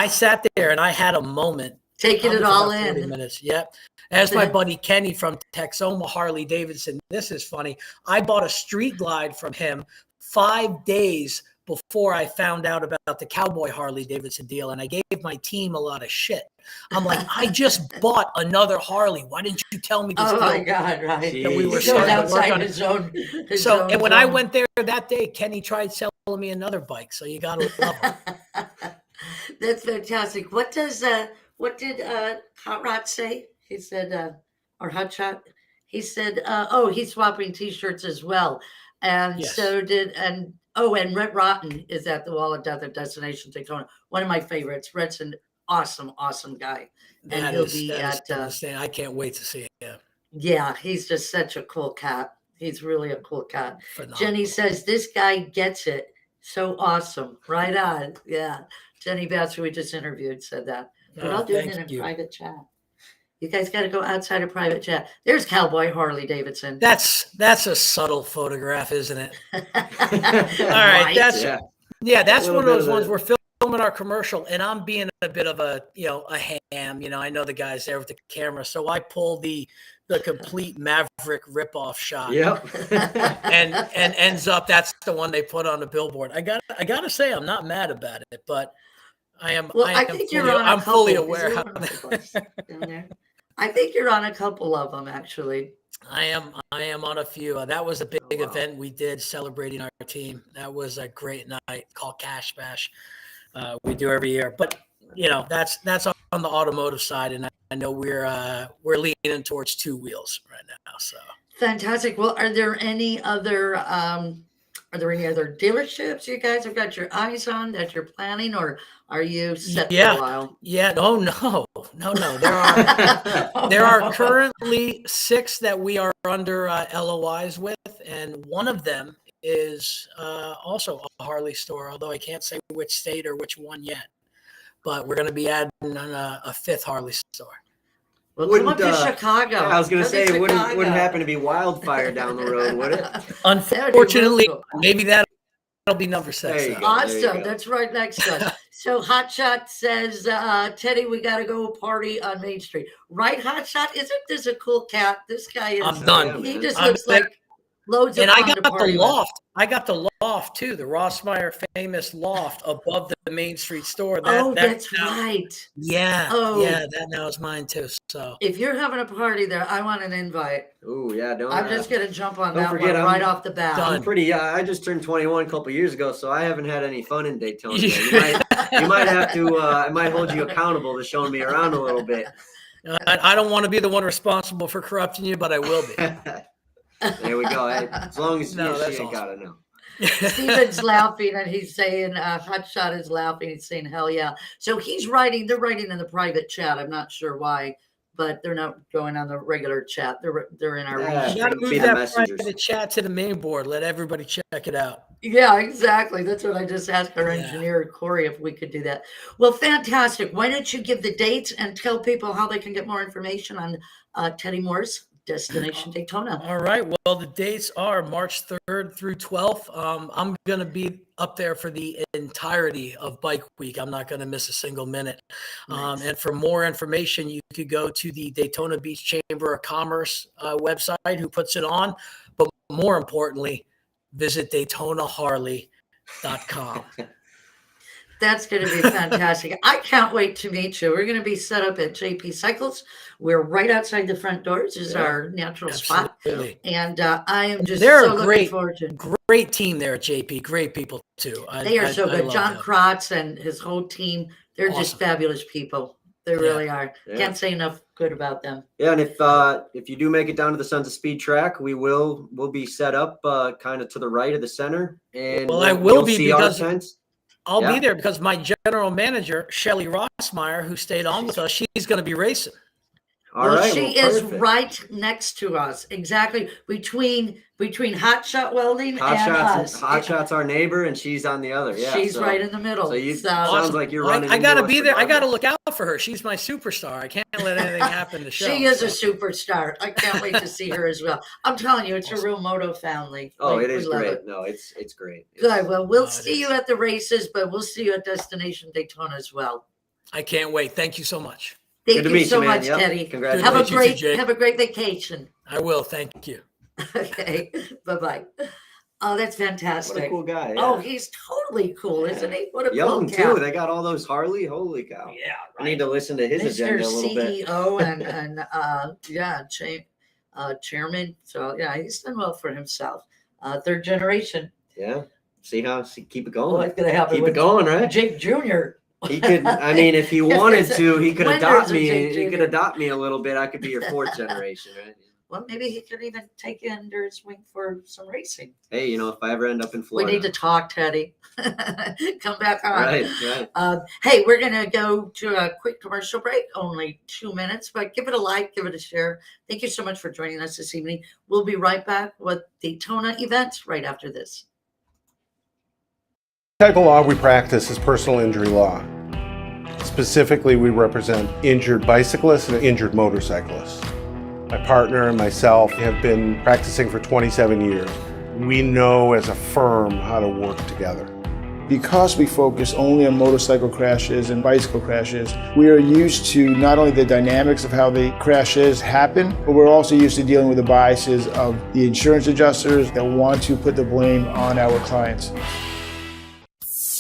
sat there and I had a moment. Taking it all in. 30 minutes. Yep. As my buddy Kenny from Texoma Harley Davidson. This is funny. I bought a Street Glide from him 5 days before I found out about the Cowboy Harley Davidson deal, and I gave my team a lot of shit. I'm like, I just bought another Harley. Why didn't you tell me this? Oh my God, right. That we were starting to work on his own. And when I went there that day, Kenny tried selling me another bike. So you got to love him. That's fantastic. What did Hot Rod say? He said, or Hot Shot? He said, he's swapping T-shirts as well. And so did, and Red Rotten is at the Wall of Death at Destination Daytona. One of my favorites. Red's an awesome, awesome guy. And he'll be at. I can't wait to see him. Yeah, he's just such a cool cat. He's really a cool cat. Phenomenal. Jenny says, this guy gets it. So awesome. Right on. Yeah. Jenny Bass, who we just interviewed, said that. But I'll do it in a private chat. You guys got to go outside of private chat. There's Cowboy Harley Davidson. That's a subtle photograph, isn't it? All right. That's one of those ones we're filming our commercial, and I'm being a bit of a ham. I know the guys there with the camera, so I pull the complete Maverick ripoff shot. Yep. and ends up that's the one they put on the billboard. I gotta say I'm not mad about it, but I'm fully aware how I think you're on a couple of them, actually. I am on a few. That was a big event we did celebrating our team. That was a great night called Cash Bash. We do every year, but that's on the automotive side, and I know we're leaning towards two wheels right now. So fantastic. Well, are there any other dealerships you guys have got your eyes on that you're planning, or are you set for a while? Yeah. No. There are currently 6 that we are under LOIs with, and one of them is also a Harley store, although I can't say which state or which one yet. But we're going to be adding a 5th Harley store. Well, come up to Chicago. Yeah, I was going to say, it wouldn't happen to be wildfire down the road, would it? Unfortunately, maybe that'll be number 6. Awesome. That's right next to us. So Hotshot says, Teddy, we got to go party on Main Street. Right, Hotshot? Isn't this a cool cat? This guy is. I'm done. He just looks like loads of fun. And I got the loft. I got the loft too, the Rossmeyer famous loft above the Main Street store. That's right. Yeah. Oh, yeah. That now is mine too. So if you're having a party there, I want an invite. Oh yeah, I'm just gonna jump on that one right off the bat. I'm pretty. I just turned 21 a couple years ago, so I haven't had any fun in Daytona. You might have to. I might hold you accountable to showing me around a little bit. I don't want to be the one responsible for corrupting you, but I will be. There we go. As long as she ain't gotta know. Steven's laughing and he's saying, Hotshot is laughing. He's saying, hell yeah. So they're writing in the private chat. I'm not sure why, but they're not going on the regular chat. They're in our Yeah. You got to Be move the that messengers. private chat to the main board. Let everybody check it out. Yeah, exactly. That's what I just asked our Yeah. engineer, Corey, if we could do that. Well, fantastic. Why don't you give the dates and tell people how they can get more information on Teddy Morse, Destination Daytona? All right. Well, the dates are March 3rd through 12th. I'm going to be up there for the entirety of Bike Week. I'm not going to miss a single minute. Nice. And for more information, you could go to the Daytona Beach Chamber of Commerce website, who puts it on. But more importantly, visit DaytonaHarley.com. That's going to be fantastic. I can't wait to meet you. We're going to be set up at JP Cycles. We're right outside the front doors. This is our natural spot. Absolutely. And I am just They're so a looking forward to it. Great team there at JP. Great people, too. They are so good. love John them. Kratz and his whole team, they're just Awesome. fabulous people. They Yeah. really are. Yeah. Can't say enough good about them. Yeah, and if you do make it down to the Sons of Speed track, we'll be set up kind of to the right of the center, and Well, I will you'll be see our because tents. I'll Yeah. be there because my general manager, Shelly Rossmeyer, who stayed on with us, she's going to be racing. All Well, right, she well, is perfect. right next to us, exactly between Hot Shot Welding Hot and Shots, us. Hot Shots, our neighbor, and she's on the other. Yeah, She's so- right in the middle. So you So- sounds like you're running. I got to into be us there. I got to regardless. look out for her. She's my superstar. I can't let anything happen to show. She is a superstar. I can't wait to see her as well. I'm telling you, it's a real moto family. Oh, Like, it we is love great. it. No, it's great. Good. Well, we'll Oh, it see you is. at the races, but we'll see you at Destination Daytona as well. I can't wait. Thank you so much. Thank Good to you meet so you, man. much, Yep. Teddy. Congratulations. Have a Good to meet you, Jake. have a great vacation. I will. Thank you. Okay. Bye-bye. Oh, that's fantastic. What a cool guy. Yeah. Oh, he's totally cool, isn't he? What a Young cool cat. too. They got all those Harley. Holy cow! Yeah, I need to listen to his Mr. agenda a little bit. CEO and chairman. So yeah, he's done well for himself. Third generation. Yeah. See, keep it Well, going. what's gonna happen Keep with it going, right? Jake Jr.? He could. I mean, if he wanted to, he could When adopt there's a me. Jake He could Jr. adopt me a little bit. I could be your fourth generation, right? Well, maybe he could even take you under his wing for some racing. Hey, if I ever end up in We Florida, need to talk, Teddy. Come back on. Right. Hey, we're going to go to a quick commercial break, only 2 minutes, but give it a like, give it a share. Thank you so much for joining us this evening. We'll be right back with Daytona events right after this. The type of law we practice is personal injury law. Specifically, we represent injured bicyclists and injured motorcyclists. My partner and myself have been practicing for 27 years. We know as a firm how to work together. Because we focus only on motorcycle crashes and bicycle crashes, we are used to not only the dynamics of how the crashes happen, but we're also used to dealing with the biases of the insurance adjusters that want to put the blame on our clients.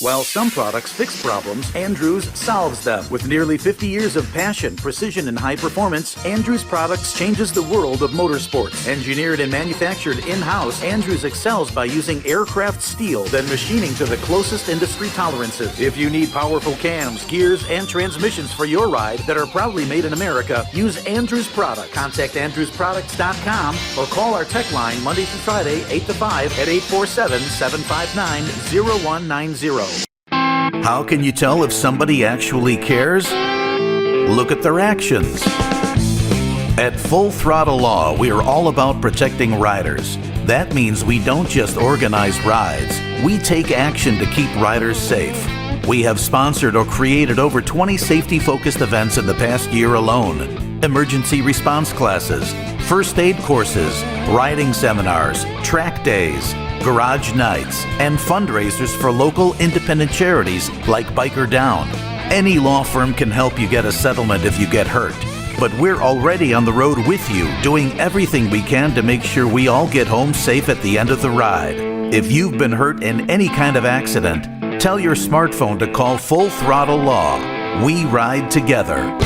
While some products fix problems, Andrews solves them. With nearly 50 years of passion, precision, and high performance, Andrews Products changes the world of motorsports. Engineered and manufactured in-house, Andrews excels by using aircraft steel, then machining to the closest industry tolerances. If you need powerful cams, gears, and transmissions for your ride that are proudly made in America, use Andrews Products. Contact AndrewsProducts.com or call our tech line Monday through Friday, 8 to 5 at 847-759-0190. How can you tell if somebody actually cares? Look at their actions. At Full Throttle Law, we are all about protecting riders. That means we don't just organize rides. We take action to keep riders safe. We have sponsored or created over 20 safety-focused events in the past year alone. Emergency response classes, first aid courses, riding seminars, track days, garage nights, and fundraisers for local independent charities like Biker Down. Any law firm can help you get a settlement if you get hurt. But we're already on the road with you, doing everything we can to make sure we all get home safe at the end of the ride. If you've been hurt in any kind of accident, tell your smartphone to call Full Throttle Law. We ride together.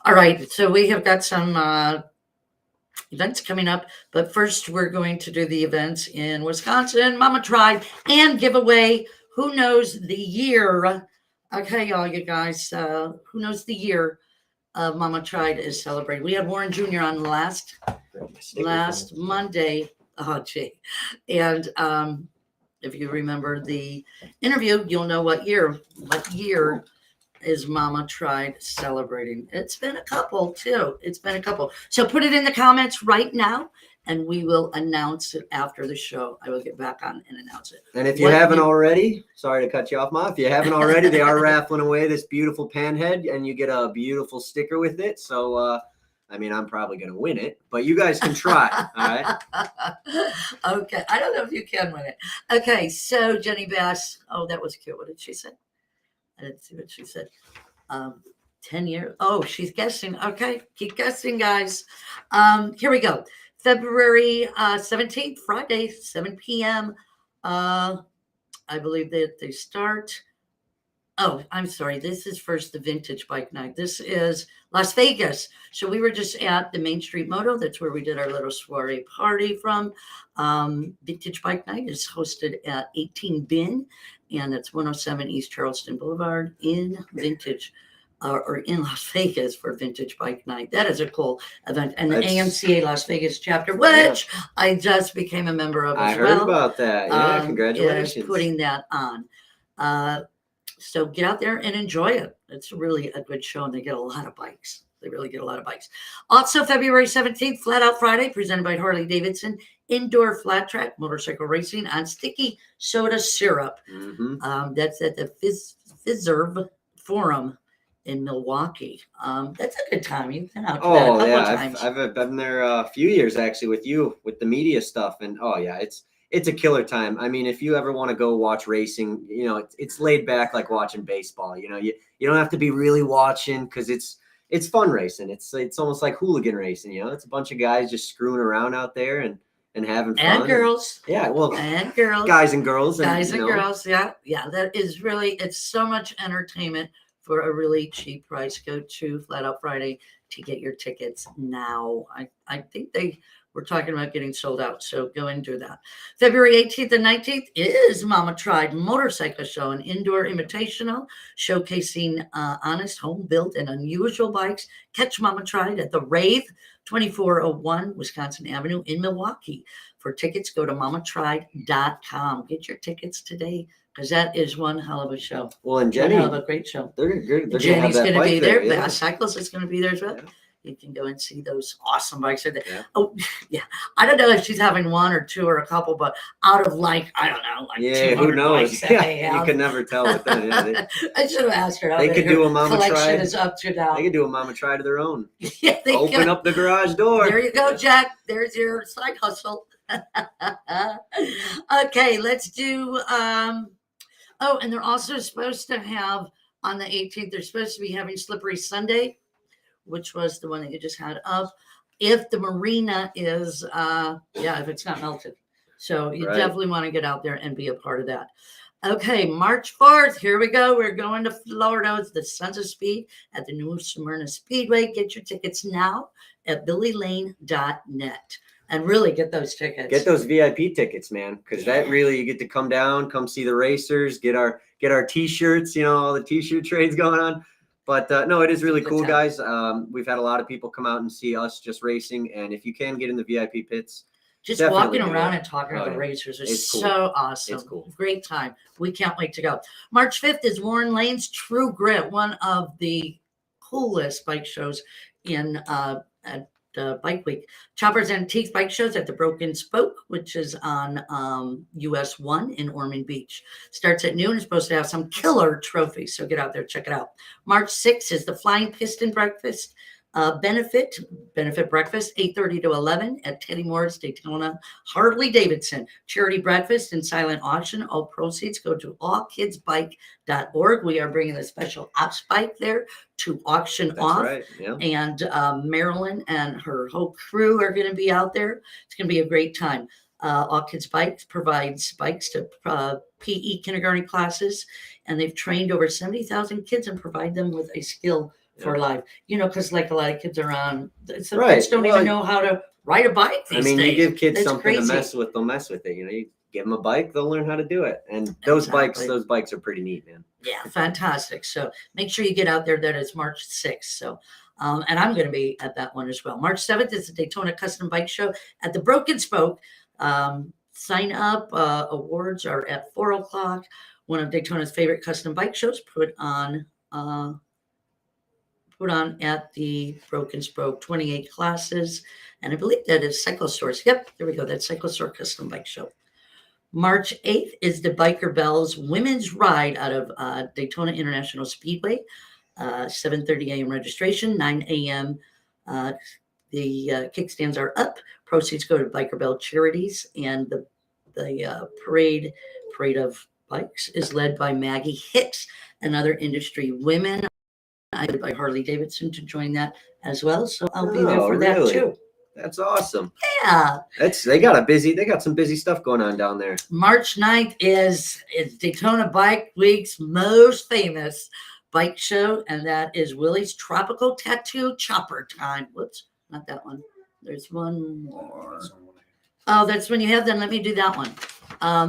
All right, so we have got some events coming up, but first we're going to do the events in Wisconsin, Mama Tried, and give away who knows the year. Okay, all you guys, who knows the year Mama Tried is celebrating. We had Warren Jr. on last Monday. Oh, gee. And if you remember the interview, you'll know what year is Mama Tried celebrating? It's been a couple too. It's been a couple. So put it in the comments right now, and we will announce it after the show. I will get back on and announce it. And if you haven't already, sorry to cut you off, Ma. If you haven't already, they are raffling away this beautiful panhead, and you get a beautiful sticker with it. So, I mean, I'm probably going to win it, but you guys can try. All right. Okay. I don't know if you can win it. Okay. So Jenny Bass. Oh, that was cute. What did she say? I didn't see what she said. 10 years. Oh, she's guessing. Okay. Keep guessing, guys. Here we go. February 17th, Friday, 7 p.m. I believe that they start. Oh, I'm sorry. This is first the Vintage Bike Night. This is Las Vegas. So we were just at the Main Street Moto. That's where we did our little soiree party from. Vintage Bike Night is hosted at 18 Bin, and it's 107 East Charleston Boulevard in Vintage. Or in Las Vegas for Vintage Bike Night. That is a cool event. And the AMCA Las Vegas chapter, which I just became a member of as well. I heard about that. Yeah, congratulations. Is putting that on. So get out there and enjoy it. It's really a good show, and they get a lot of bikes. They really get a lot of bikes. Also, February 17th, Flat Out Friday, presented by Harley Davidson, indoor flat track motorcycle racing on sticky soda syrup. Mm-hmm. That's at the Fiserv Forum in Milwaukee. That's a good time. You've been out to that a couple of times. I've been there a few years actually with you with the media stuff, and it's a killer time. I mean, if you ever want to go watch racing, you know, it's laid back like watching baseball. You know, you don't have to be really watching because it's fun racing. It's almost like hooligan racing. You know, it's a bunch of guys just screwing around out there and having fun. And girls. And girls. Guys and girls. Girls. Yeah. That is really, it's so much entertainment for a really cheap price. Go to Flat Out Friday to get your tickets now. I think they were talking about getting sold out, so go and do that. February 18th and 19th is Mama Tried Motorcycle Show, an indoor invitational showcasing honest, home-built, and unusual bikes. Catch Mama Tried at the Rave, 2401 Wisconsin Avenue in Milwaukee. For tickets, go to mamatried.com. Get your tickets today, because that is one hell of a show. Well, and Jenny, hell of a great show. They're Jenny's going to be there. Yeah. Cyclist is going to be there as well. Yeah. You can go and see those awesome bikes. Yeah. Oh, yeah. I don't know if she's having one or two or a couple, but out of like 200 who knows? bikes that You can never tell with them. Yeah, I should have asked her. They could do a Mama collection Tried. Is up to now. They could do a Mama Tried of their own. Yeah, they Open up the garage door. There you go, Jack. There's your side hustle. Okay, let's do. Oh, and they're also supposed to have on the 18th. They're supposed to be having Slippery Sunday, which was the one that you just had up. If the marina is, if it's not melted. So you definitely want to get out there and be a part of that. Okay, March 4th, here we go. We're going to Florida. It's the Sons of Speed at the New Smyrna Speedway. Get your tickets now at billylane.net. And really get those tickets. Get those VIP tickets, man, because that really, you get to come down, come see the racers, get our T-shirts, you know, all the T-shirt trades going on. But no, it is really cool, guys. We've had a lot of people come out and see us just racing, and if you can get in the VIP pits, just walking around and talking to the racers is cool. so awesome. It's cool. Great time. We can't wait to go. March 5th is Warren Lane's True Grit, one of the coolest bike shows in at Bike Week. Choppers Antiques bike shows at the Broken Spoke, which is on US 1 in Ormond Beach. Starts at noon. It's supposed to have some killer trophies, so get out there, check it out. March 6th is the Flying Piston Breakfast benefit breakfast, 8:30 to 11 at Teddy Moore's Daytona Harley Davidson charity breakfast and silent auction. All proceeds go to allkidsbike.org. We are bringing a special ops bike there to auction off. Right. Yeah. And Marilyn and her whole crew are going to be out there. It's going to be a great time. All Kids Bikes provides bikes to PE kindergarten classes, and they've trained over 70,000 kids and provide them with a skill for life. You know, because like a lot of kids around, some kids don't even know how to ride a bike these days. You give kids That's something crazy. to mess with, they'll mess with it. You know, you give them a bike, they'll learn how to do it. And those bikes are pretty neat, man. Yeah, fantastic. So make sure you get out there. That is March 6th. So, and I'm going to be at that one as well. March 7th is the Daytona Custom Bike Show at the Broken Spoke. Sign up. Awards are at 4:00. One of Daytona's favorite custom bike shows put on put on at the Broken Spoke, 28 classes. And I believe that is Cyclosaurus. Yep, there we go. That's Cyclosaur Custom Bike Show. March 8th is the Biker Bells Women's Ride out of Daytona International Speedway. 7:30 a.m. registration, 9 a.m. The kickstands are up. Proceeds go to Biker Bell Charities, and the parade of bikes is led by Maggie Hicks and other industry women. I did by Harley Davidson to join that as well, so I'll be there for that too. That's awesome. Yeah. They got some busy stuff going on down there. March 9th is Daytona Bike Week's most famous bike show, and that is Willie's Tropical Tattoo Chopper Time. Whoops, not that one. There's one more. Oh, that's when you have them. Let me do that one.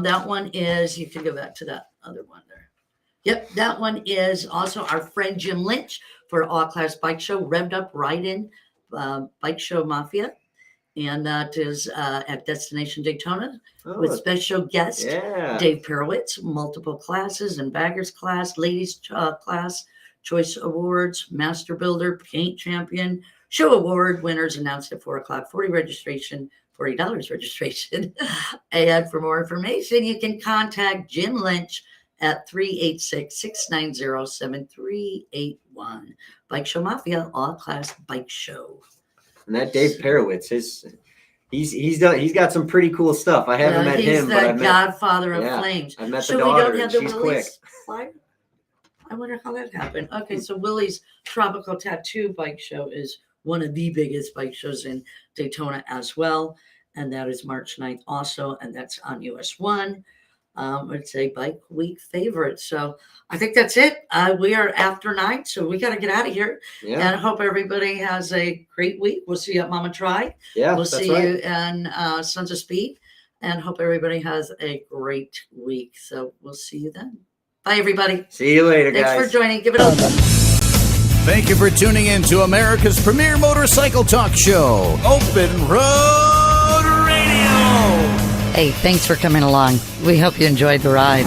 That one is, you can go back to that other one there. Yep, that one is also our friend Jim Lynch for All Class Bike Show, Revved Up Ride-In Bike Show Mafia. And that is at Destination Daytona with special guest Dave Perowitz, multiple classes and baggers class, ladies class, choice awards, master builder, paint champion, show award winners announced at 4 o'clock, $40 registration. And for more information, you can contact Jim Lynch at 386-690-7381. Bike Show Mafia, All Class Bike Show. And that Dave Perowitz, he's got some pretty cool stuff. I haven't met him, but He's the godfather of flames. I've met the daughter, and she's quick. Flyer? I wonder how that happened. Okay, so Willie's Tropical Tattoo Bike Show is one of the biggest bike shows in Daytona as well, and that is March 9th also, and that's on US 1. It's a bike week favorite. So I think that's it. We are after 9, so we got to get out of here. Yeah. And I hope everybody has a great week. We'll see you at Mama Try. Yeah, we'll see you in Sons of Speed, and hope everybody has a great week. So we'll see you then. Bye, everybody. See you later, guys. Thanks for joining. Give it up. Thank you for tuning in to America's premier motorcycle talk show, Open Road Radio. Hey, thanks for coming along. We hope you enjoyed the ride.